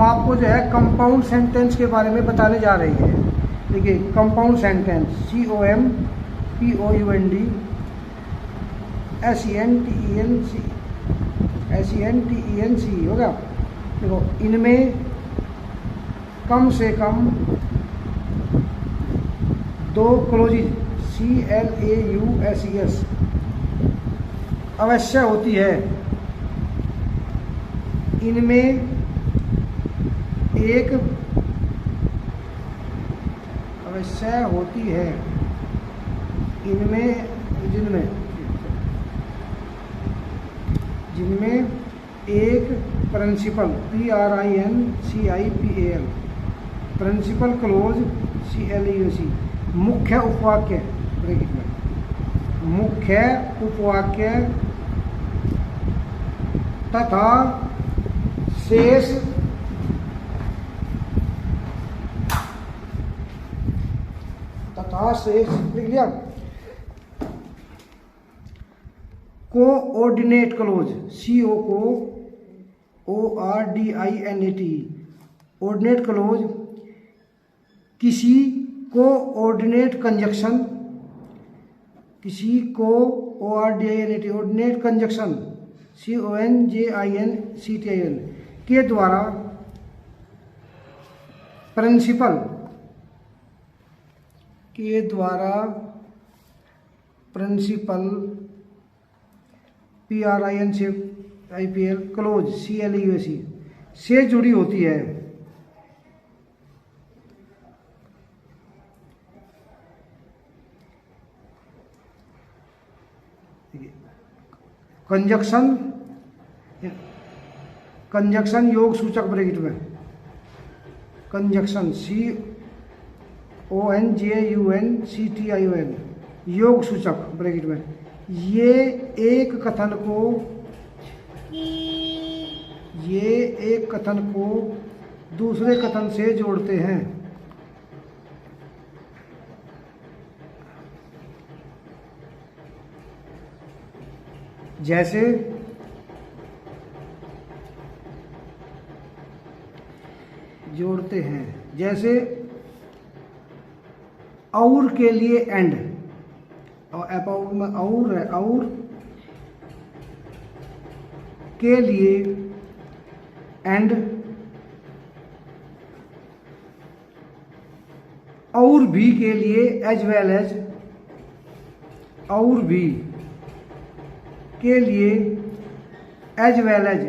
आपको जो है कंपाउंड सेंटेंस के बारे में बताने जा रही है। देखिए कंपाउंड सेंटेंस COMPOUND SENTENC होगा। देखो इनमें कम से कम दो क्लोजेज CLAUSES अवश्य होती है। इनमें एक अवश्य होती है जिनमें एक principal PRINCIPAL principal clause CLAUSE मुख्य उपवाक्य ब्रैकेट में मुख्य उपवाक्य तथा शेष लिख लिया। Coordinate clause COORDINAT ordinate clause किसी coordinate conjunction ordinate conjunction CONJINCTION के द्वारा प्रिंसिपल PRINCIPAL क्लोज CLAUSE से जुड़ी होती है। कंजक्शन योग सूचक ब्रैकेट में कंजक्शन CONJUNCTION योग सूचक ब्रैकेट में ये एक कथन को दूसरे कथन से जोड़ते हैं। जैसे और के लिए एंड और अबाउट में और है और के लिए एंड और भी के लिए एज वेल एज और भी के लिए एज वेल एज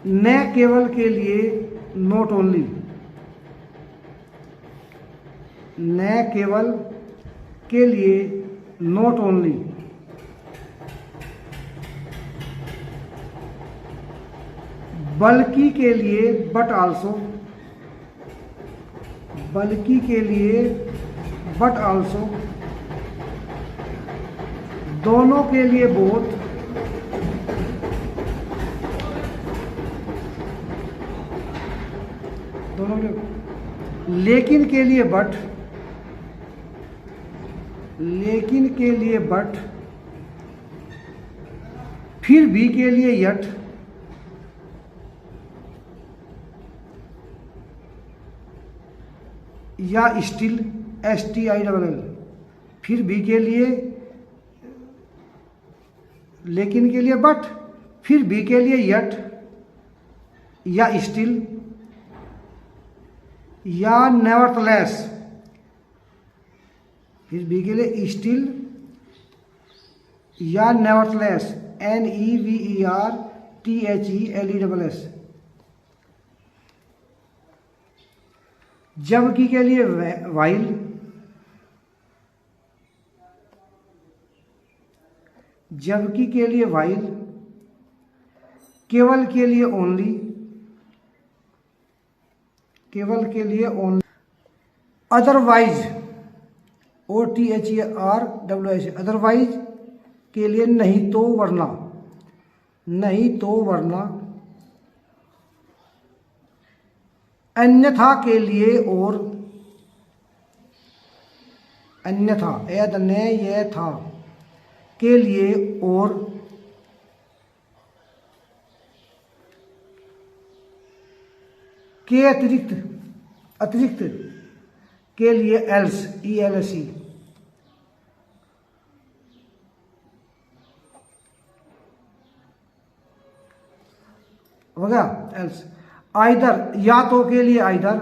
न केवल के लिए नॉट ओनली न केवल के लिए नॉट ओनली बल्कि के लिए बट आल्सो बल्कि के लिए बट आल्सो दोनों के लिए बोथ दोनों के लेकिन के लिए बट फिर भी के लिए यट या स्टिल STILL फिर भी के लिए लेकिन के लिए बट फिर भी के लिए यट या स्टिल या नेवरथलेस फिर भी के लिए स्टिल या नेवरथलेस NEVERTHELESS जबकि के लिए वाइल जबकि के लिए वाइल केवल के लिए ओनली अदरवाइज OTHERWISE अदरवाइज के लिए नहीं तो वरना अन्यथा के लिए और अन्यथा के लिए और के अतिरिक्त के लिए एल्स ELSE हो गया एल्स। आइदर या तो के लिए आइदर,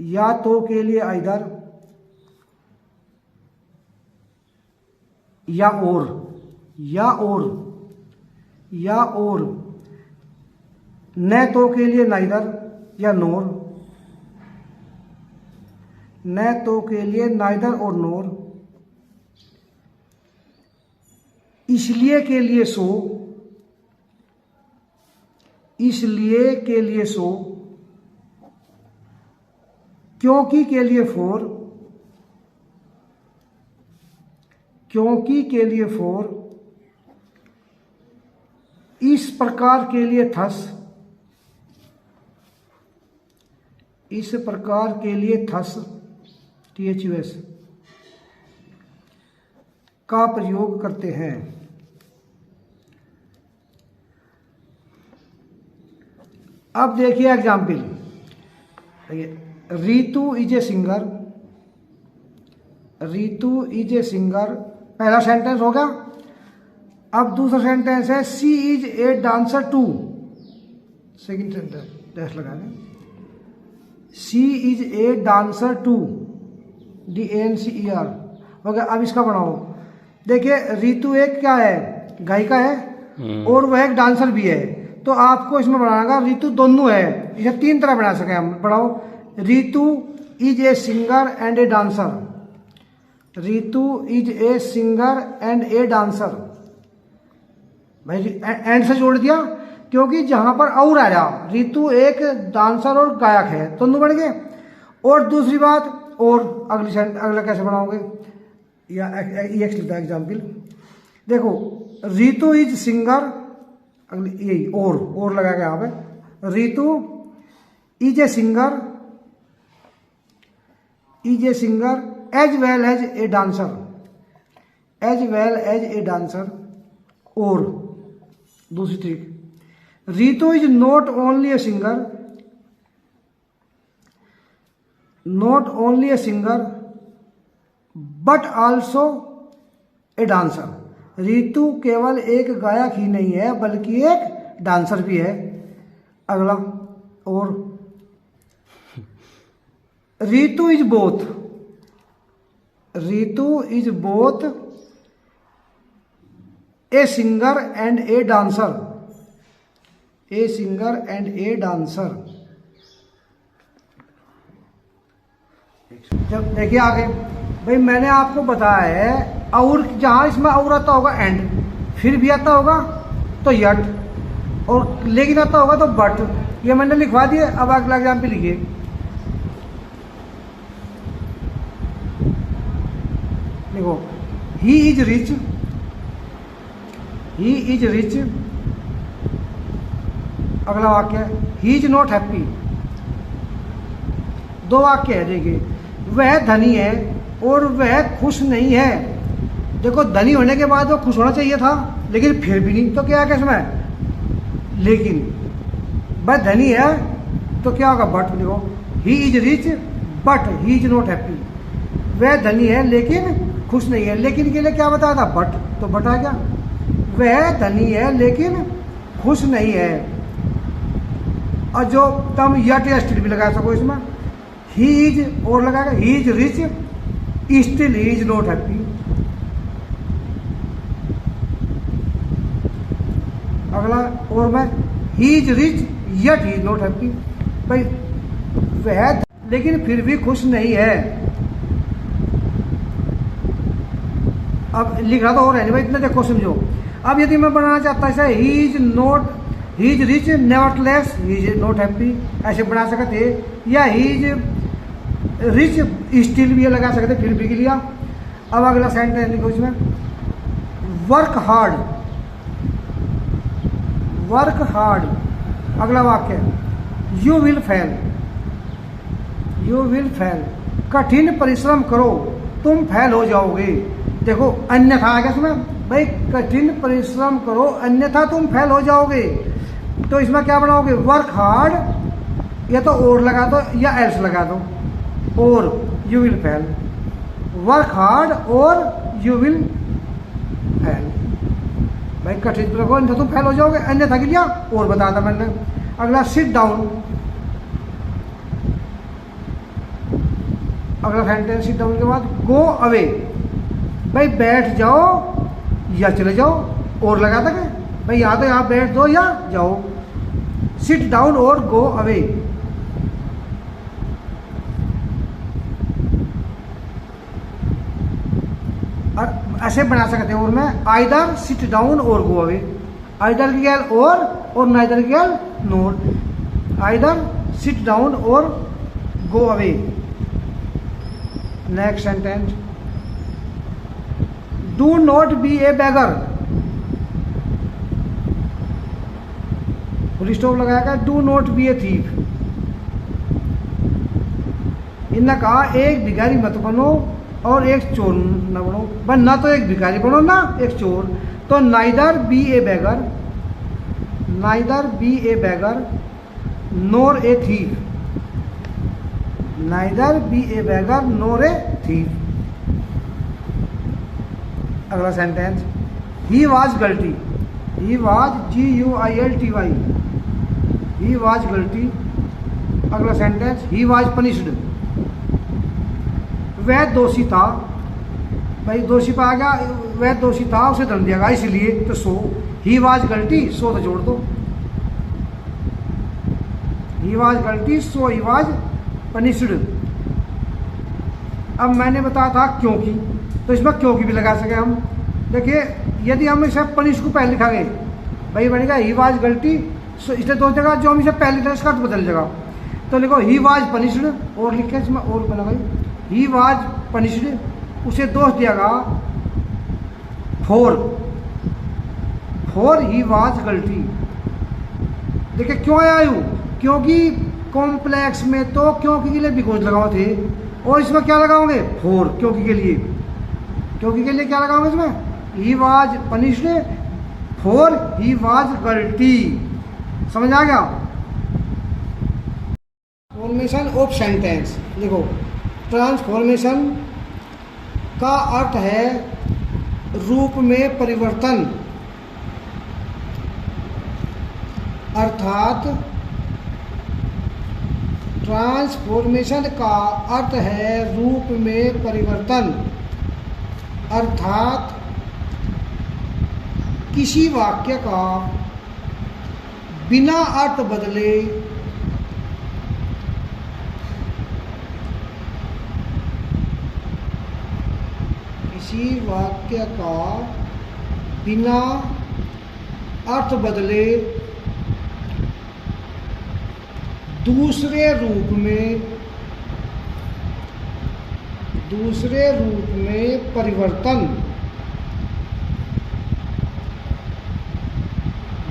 या तो के लिए आइदर, या और, या और, या और, न तो के लिए नाइदर या नोर, न तो के लिए नाइदर और नोर, इसलिए के लिए सो, इसलिए के लिए सो, क्योंकि के लिए फोर, क्योंकि के लिए फोर, इस प्रकार के लिए थस, इस प्रकार के लिए थस THUS का प्रयोग करते हैं। अब देखिए example, Ritu is a singer, Ritu is a singer, पहला सेंटेंस हो गया। अब दूसरा सेंटेंस है she is a dancer too, second sentence dash लगा दें, she is a dancer too, DANCER हो गया। अब इसका बनाओ, देखिए रीतु एक क्या है, गायिका है और वह एक डांसर भी है, तो आपको इसमें बनाना रीतु दोनों है, इसे तीन तरह बना सके हम। पढ़ाओ, Ritu is a singer and a dancer, Ritu is a singer and a dancer, भाई एंड से जोड़ दिया क्योंकि जहां पर और आया, रीतु एक डांसर और गायक है, दोनों बढ़ गए। और दूसरी बात, और अगला कैसे बनाओगे, या EX लिखता है एग्जाम्पल, देखो रीतु इज सिंगर, यही और लगा के यहाँ पे, Ritu is a singer, is a singer as well as a dancer, as well as a dancer. और दूसरी trick, Ritu is not only a singer, not only a singer but also a dancer, Ritu केवल एक गायक ही नहीं है बल्कि एक डांसर भी है। अगला, और Ritu is both, Ritu is both a singer and a dancer, a singer and a dancer. जब देखिए आगे, भाई मैंने आपको बताया है और जहां इसमें और आता होगा एंड, फिर भी आता होगा तो यट, और लेकिन आता होगा तो बट, ये मैंने लिखवा दिए। अब अगला एग्जाम्पल लिखिए, देखो ही is rich, he is rich. अगला वाक्य, ही इज नॉट हैप्पी। दो वाक्य है, देखिए वह धनी है और वह खुश नहीं है। देखो धनी होने के बाद वो खुश होना चाहिए था, लेकिन फिर भी नहीं, तो क्या है इसमें, लेकिन वह धनी है तो क्या होगा, बट देखो ही is rich but he is not happy, वह धनी है लेकिन खुश नहीं है। लेकिन के लिए क्या बताया था, बट, तो बट आ गया। वह धनी है लेकिन खुश नहीं है, और जो तुम यट या स्टिल भी लगा सको इसमें, ही इज और लगाएगा, ही is rich still he is not happy. अगला, और मैं ही is rich yet he is not happy, भाई वह लेकिन फिर भी खुश नहीं है। अब लिख रहा तो और है भाई, इतना देखो समझो। अब यदि मैं बनाना चाहता ऐसा, he is not, he is rich nevertheless he is not happy, ऐसे बना सकते, या ही इज रिच स्टिल भी लगा सकते, फिर भी लिया। अब अगला सेंटेंस लिखो इसमें, वर्क हार्ड, वर्क हार्ड। अगला वाक्य, you will fail, you will fail, कठिन परिश्रम करो, तुम फेल हो जाओगे। देखो अन्यथा आ गया इसमें, भाई कठिन परिश्रम करो अन्यथा तुम फेल हो जाओगे। तो इसमें क्या बनाओगे, वर्क हार्ड, या तो और लगा दो या एल्स लगा दो, और you will fail. Work hard और यू विल फेल। भाई कठिन परिश्रम करो अन्यथा तुम फेल हो जाओगे, अन्यथा के लिया और बता था मैंने। अगला सिट डाउन, अगला सेंटेंस सिट डाउन के बाद गो अवे, भाई बैठ जाओ या चले जाओ, और लगा था कि भाई या तो यहाँ बैठ दो या जाओ। सिट डाउन और गो अवे। और ऐसे बना सकते हैं और मैं आइदर सिट डाउन और गो अवे, आइदर की गैल और नाइदर की गैल नोर, आइदर सिट डाउन और go away. Next sentence, do not be a beggar, full stop लगाएगा, do not be a thief. इनने कहा एक भिखारी मत बनो और एक चोर न बनो, बस ना तो एक भिखारी बनो ना एक चोर। तो neither be a bagger, neither be a bagger NOR a thief, neither be a bagger NOR a thief. अगला सेंटेंस, ही वाज गलती, he was GUILTY, he was गलती। अगला सेंटेंस, ही वाज पनिश्ड, वह दोषी था, भाई दोषी पाया गया, वह दोषी था उसे दंड दिया गया इसलिए, तो सो ही वाज गलती, सो तो जोड़ दो, ही वाज गलती सो ही वाज पनिश्ड। अब मैंने बताया था क्योंकि, तो इसमें क्योंकि भी लगा सके हम। देखिए यदि हम इसे पनिश को पहले लिखाएंगे, भाई बनेगा ही वाज गलती, सो इसलिए दो जगह जो हम इसे पहले लिखा इसका अर्थ बदल जाएगा। तो लिखो ही वाज पनिश्ड, और लिखे इसमें और बना भाई ही वाज पनिश्ड, उसे दोष दिया गया फॉर ही वाज गलती। देखिए क्यों आया हूँ, क्योंकि कॉम्प्लेक्स में तो क्योंकि के लिए बिकॉज लगाओ थे, और इसमें क्या लगाओगे फॉर, क्योंकि के लिए, क्योंकि के लिए क्या लगाओगे इसमें, he was punished for he was गलती। समझ आ गया। फॉर्मेशन ऑफ सेंटेंस, देखो ट्रांसफॉर्मेशन का अर्थ है रूप में परिवर्तन, अर्थात ट्रांसफॉर्मेशन का अर्थ है रूप में परिवर्तन, अर्थात किसी वाक्य का बिना अर्थ बदले किसी वाक्य का बिना अर्थ बदले दूसरे रूप में परिवर्तन,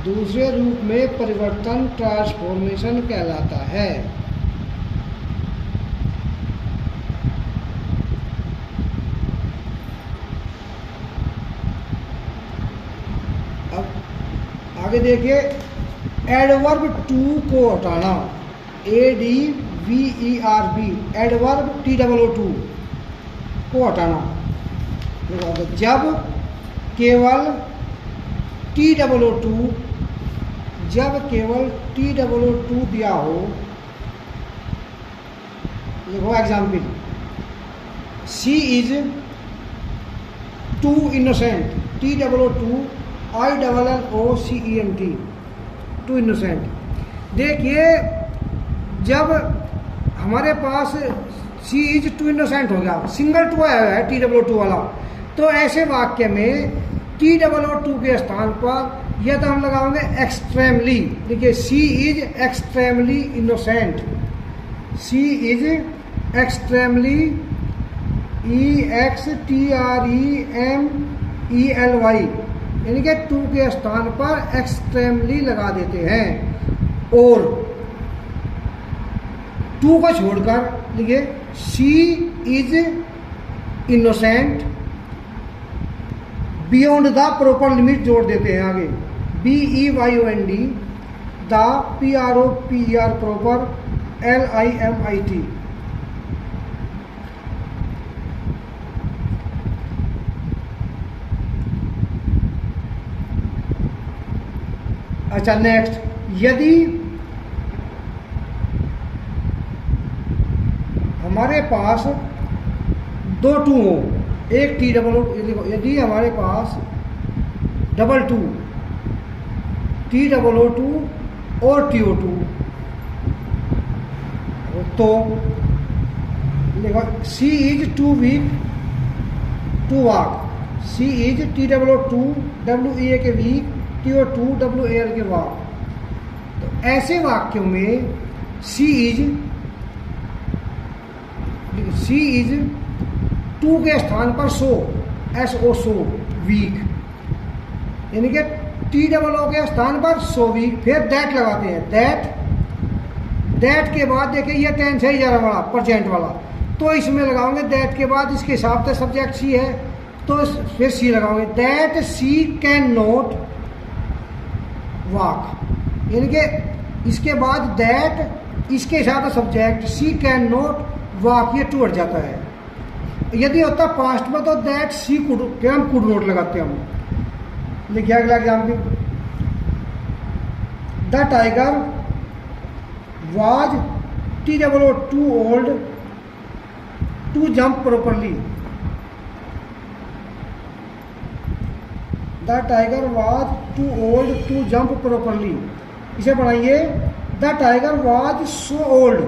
दूसरे रूप में परिवर्तन ट्रांसफॉर्मेशन कहलाता है। अब आगे देखिए, एडवर्ब टू को हटाना, ADVERB, एडवर्ब TOO को हटाना। जब केवल TOO, जब केवल TOO दिया हो, देखो example, she is too innocent, TOO INNOCENT, too innocent. देखिए जब हमारे पास शी इज टू इनोसेंट हो गया, सिंगल टू आया है TOO वाला, तो ऐसे वाक्य में TOO के स्थान पर यह तो हम लगाएंगे एक्सट्रीमली। देखिए she is extremely innocent, she is extremely EXTREMELY, यानी कि टू के स्थान पर एक्सट्रीमली लगा देते हैं। और टू को छोड़कर लिखिए she is innocent, beyond the proper limit जोड़ देते हैं आगे, BEYOND, the PROPER proper, LIMIT। अच्छा नेक्स्ट, यदि हमारे पास दो टू हो, एक T डबल, यदि हमारे पास डबल टू, TOO2 और TO2, तो देखो C is too weak to walk, C is TOO2 WEA के वीक, TO2 WAL के वॉक। तो ऐसे वाक्यों में C इज टू के स्थान पर SO वीक, यानी कि TOO के स्थान पर सो वीक। फिर दैट लगाते हैं, दैट के बाद देखिए ये टेंस है जरा वाला, प्रेजेंट वाला, तो इसमें लगाओगे दैट के बाद इसके हिसाब से सब्जेक्ट सी है, तो फिर सी लगाओगे, that C can not walk, यानी कि इसके बाद दैट, इसके हिसाब से subject, C can not walk, ये टू हट जाता है। यदि होता पास्ट में तो दैट सी कुड, फिर हम कुड नॉट लगाते हैं हम। देखिए अगला example, the tiger was TOO2 old to jump properly, the tiger was too old to jump properly. इसे बनाइए, the tiger was so old,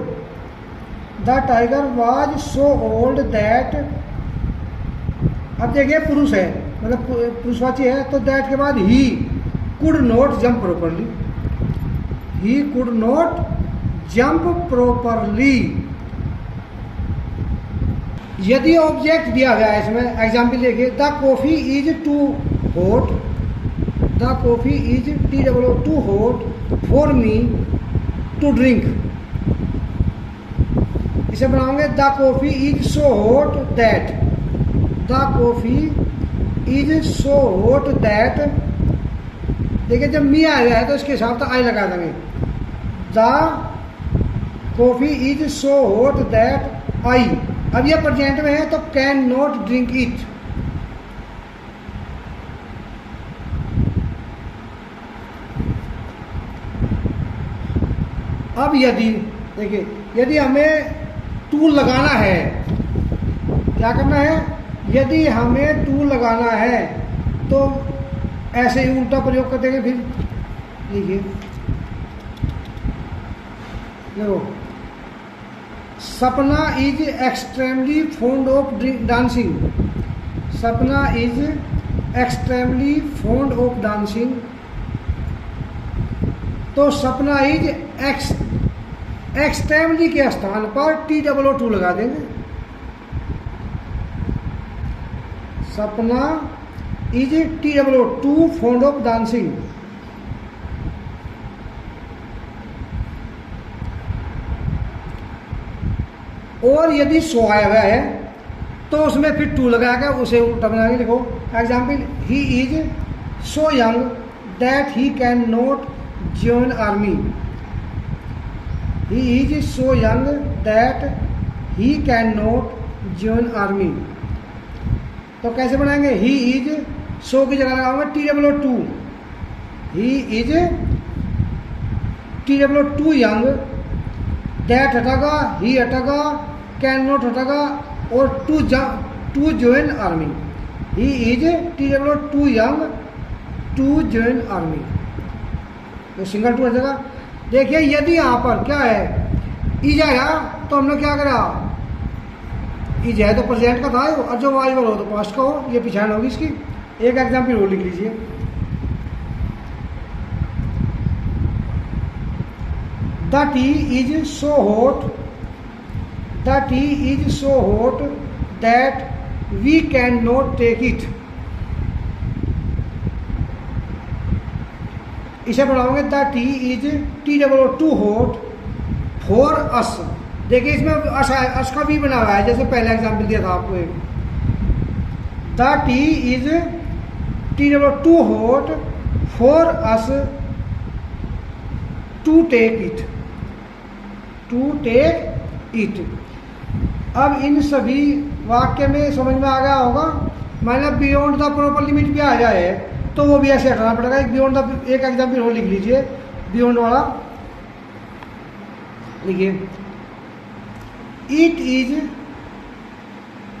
the tiger was so old that, अब देखिए पुरुष है, मतलब पुरुषवाची है, तो दैट के बाद he could not jump properly, he could not jump properly. यदि ऑब्जेक्ट दिया गया है इसमें, एग्जाम्पल देखिए, the coffee is too hot, the coffee is TOO2 hot for me to drink. इसे बनाओगे, the coffee is so hot that, the coffee is so hot that, देखिए जब मी आ गया है तो इसके हिसाब से आई लगा देंगे, the coffee is so hot that I, अब ये प्रेजेंट में है तो कैन नॉट ड्रिंक इट। अब यदि देखिए, यदि हमें टू लगाना है, क्या करना है, यदि हमें टू लगाना है तो ऐसे ही उल्टा प्रयोग कर देंगे। फिर देखिए, देखो, Sapna is extremely fond of dancing, Sapna is extremely fond of dancing, तो सपना इज एक्सट्रीमली के स्थान पर TOO2 लगा देंगे, सपना is TOO2 fond of dancing. और यदि सो आया हुआ है तो उसमें फिर टू लगाकर उसे उल्टा बना के लिखो। Example, he is so young that he can not join army, he is so young that he can not join army. तो कैसे बनाएंगे, ही इज सो की जगह लगाऊंगा TOO2, he is TOO2 young, that हटेगा, ही हटेगा, कैन नॉट हटेगा, और to join army, he is TOO2 young to join army, तो सिंगल टू हटेगा। देखिए यदि यहाँ पर क्या है, इज आया तो हमने क्या करा, इज है तो प्रेजेंट का था, और जो वाइबल हो तो पास्ट का हो, ये पिछाड़ होगी इसकी। एक एग्जाम्पल और लिख लीजिए, the tea is so hot, the tea is so hot that we can not take it. इसे बढ़ाओगे, the tea is TOO2 hot for us. देखिए इसमें अस का भी बना हुआ है, जैसे पहला एग्जाम्पल दिया था आपको एक, the tea is T W too hot for us to take it, to take it. अब इन सभी वाक्य में समझ में आ गया होगा। मतलब बियॉन्ड द प्रॉपर लिमिट भी आ जाए तो वो भी ऐसे हटाना पड़ेगा। एक बियॉन्ड द, एक एग्जाम्पल और लिख लीजिए बियॉन्ड वाला, लिखिए it is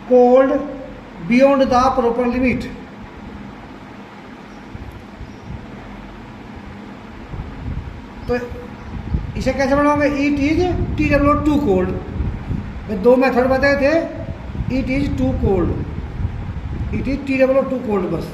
cold beyond the proper limit. तो इसे कैसे बनाओगे? It is T W too cold, दो मेथड बताए थे, it is too cold, it is T W too cold, बस।